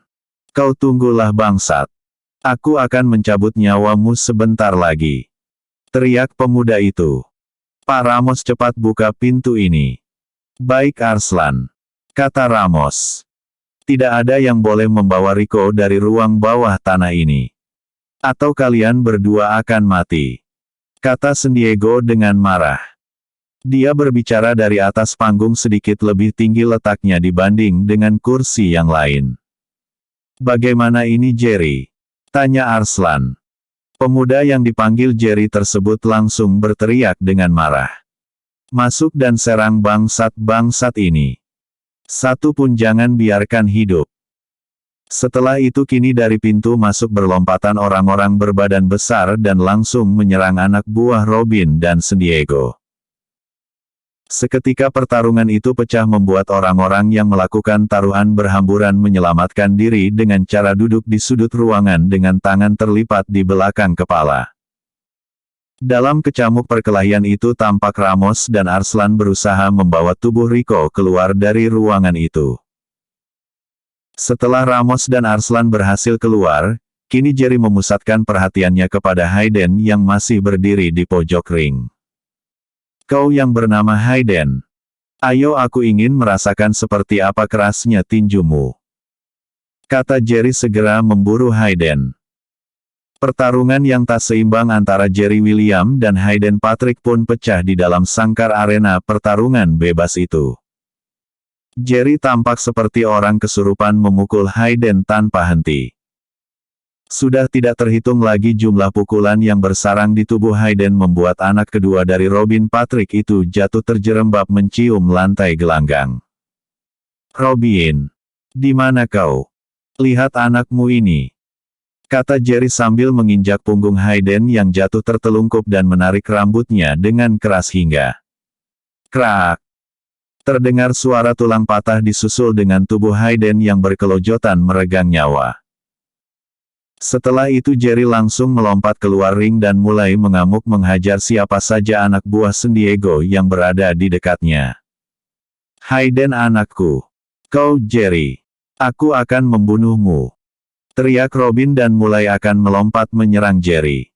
Kau tunggulah bangsat. Aku akan mencabut nyawamu sebentar lagi. Teriak pemuda itu. Pak Ramos cepat buka pintu ini. Baik Arslan. Kata Ramos. Tidak ada yang boleh membawa Rico dari ruang bawah tanah ini. Atau kalian berdua akan mati. Kata San Diego dengan marah. Dia berbicara dari atas panggung sedikit lebih tinggi letaknya dibanding dengan kursi yang lain. Bagaimana ini Jerry? Tanya Arslan. Pemuda yang dipanggil Jerry tersebut langsung berteriak dengan marah. Masuk dan serang bangsat-bangsat ini. Satu pun jangan biarkan hidup. Setelah itu kini dari pintu masuk berlompatan orang-orang berbadan besar dan langsung menyerang anak buah Robin dan San Diego. Seketika pertarungan itu pecah membuat orang-orang yang melakukan taruhan berhamburan menyelamatkan diri dengan cara duduk di sudut ruangan dengan tangan terlipat di belakang kepala. Dalam kecamuk perkelahian itu tampak Ramos dan Arslan berusaha membawa tubuh Rico keluar dari ruangan itu. Setelah Ramos dan Arslan berhasil keluar, kini Jerry memusatkan perhatiannya kepada Hayden yang masih berdiri di pojok ring. Kau yang bernama Hayden. Ayo aku ingin merasakan seperti apa kerasnya tinjumu. Kata Jerry segera memburu Hayden. Pertarungan yang tak seimbang antara Jerry William dan Hayden Patrick pun pecah di dalam sangkar arena pertarungan bebas itu. Jerry tampak seperti orang kesurupan memukul Hayden tanpa henti. Sudah tidak terhitung lagi jumlah pukulan yang bersarang di tubuh Hayden membuat anak kedua dari Robin Patrick itu jatuh terjerembab mencium lantai gelanggang. Robin, di mana kau? Lihat anakmu ini. Kata Jerry sambil menginjak punggung Hayden yang jatuh tertelungkup dan menarik rambutnya dengan keras hingga. Krak! Terdengar suara tulang patah disusul dengan tubuh Hayden yang berkelojotan meregang nyawa. Setelah itu Jerry langsung melompat keluar ring dan mulai mengamuk menghajar siapa saja anak buah San Diego yang berada di dekatnya. Hayden anakku. Kau Jerry. Aku akan membunuhmu. Teriak Robin dan mulai akan melompat menyerang Jerry.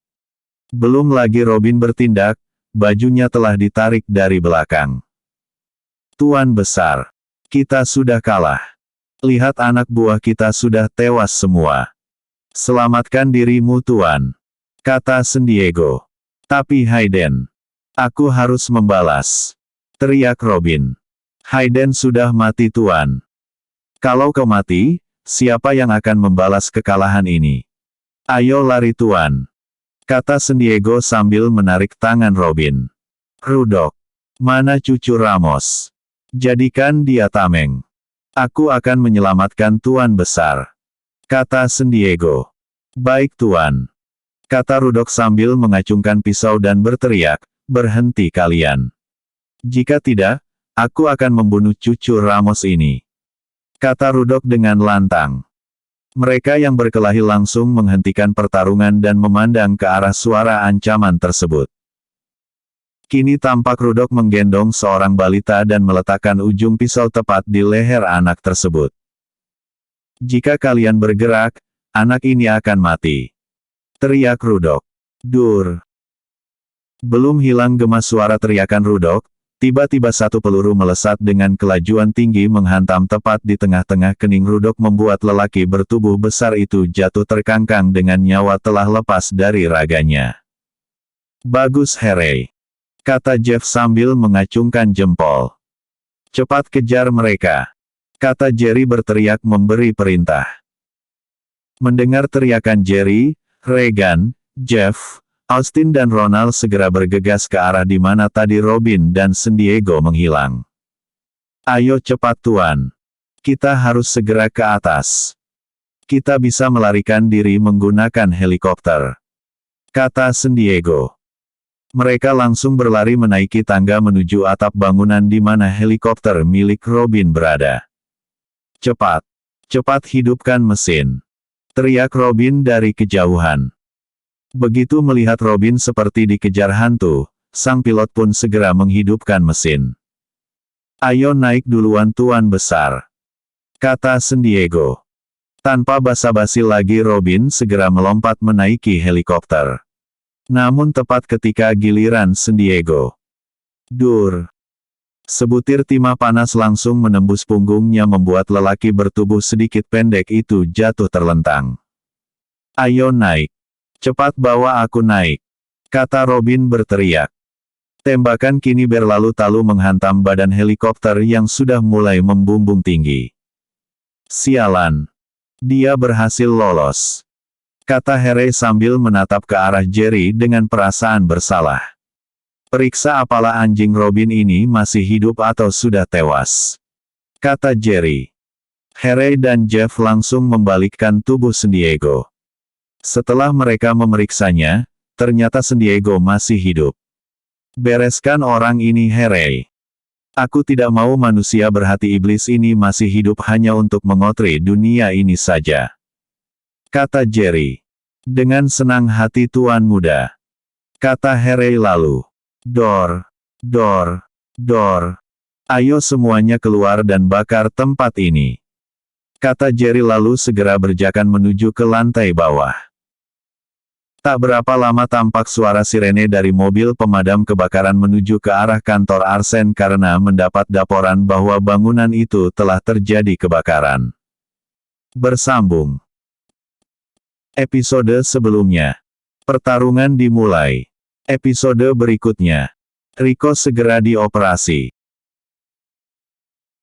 Belum lagi Robin bertindak, bajunya telah ditarik dari belakang. Tuan besar, kita sudah kalah. Lihat anak buah kita sudah tewas semua. Selamatkan dirimu Tuan. Kata San Diego. Tapi Hayden. Aku harus membalas. Teriak Robin. Hayden sudah mati Tuan. Kalau kau mati, siapa yang akan membalas kekalahan ini? Ayo lari Tuan. Kata San Diego sambil menarik tangan Robin. Rudok. Mana cucu Ramos? Jadikan dia tameng. Aku akan menyelamatkan Tuan besar. Kata San Diego. Baik Tuan. Kata Rudok sambil mengacungkan pisau dan berteriak, berhenti kalian. Jika tidak, aku akan membunuh cucu Ramos ini. Kata Rudok dengan lantang. Mereka yang berkelahi langsung menghentikan pertarungan dan memandang ke arah suara ancaman tersebut. Kini tampak Rudok menggendong seorang balita dan meletakkan ujung pisau tepat di leher anak tersebut. Jika kalian bergerak, anak ini akan mati. Teriak Rudok. Dur. Belum hilang gema suara teriakan Rudok, Tiba-tiba satu peluru melesat dengan kelajuan tinggi menghantam tepat di tengah-tengah kening Rudok membuat lelaki bertubuh besar itu jatuh terkangkang dengan nyawa telah lepas dari raganya. "Bagus Harry," kata Jeff sambil mengacungkan jempol. "Cepat kejar mereka," kata Jerry berteriak memberi perintah. Mendengar teriakan Jerry, Regan, Jeff, Austin dan Ronald segera bergegas ke arah di mana tadi Robin dan San Diego menghilang. "Ayo cepat Tuan. Kita harus segera ke atas. Kita bisa melarikan diri menggunakan helikopter," kata San Diego. Mereka langsung berlari menaiki tangga menuju atap bangunan di mana helikopter milik Robin berada. "Cepat! Cepat hidupkan mesin!" teriak Robin dari kejauhan. Begitu melihat Robin seperti dikejar hantu, sang pilot pun segera menghidupkan mesin. "Ayo naik duluan Tuan Besar," kata San Diego. Tanpa basa-basi lagi Robin segera melompat menaiki helikopter. Namun tepat ketika giliran San Diego. Dur! Sebutir timah panas langsung menembus punggungnya membuat lelaki bertubuh sedikit pendek itu jatuh terlentang. "Ayo naik! Cepat bawa aku naik," kata Robin berteriak. Tembakan kini berlalu talu menghantam badan helikopter yang sudah mulai membumbung tinggi. "Sialan! Dia berhasil lolos," kata Harry sambil menatap ke arah Jerry dengan perasaan bersalah. "Periksa apalah anjing Robin ini masih hidup atau sudah tewas," kata Jerry. Harry dan Jeff langsung membalikkan tubuh San Diego. Setelah mereka memeriksanya, ternyata San Diego masih hidup. "Bereskan orang ini Harry. Aku tidak mau manusia berhati iblis ini masih hidup hanya untuk mengotri dunia ini saja," kata Jerry. "Dengan senang hati Tuan Muda," kata Harry lalu. Dor, dor. "Ayo semuanya keluar dan bakar tempat ini," kata Jerry lalu segera berjalan menuju ke lantai bawah. Tak berapa lama tampak suara sirene dari mobil pemadam kebakaran menuju ke arah kantor Arsen karena mendapat laporan bahwa bangunan itu telah terjadi kebakaran. Bersambung. Episode sebelumnya. Pertarungan dimulai. Episode berikutnya. Rico segera dioperasi.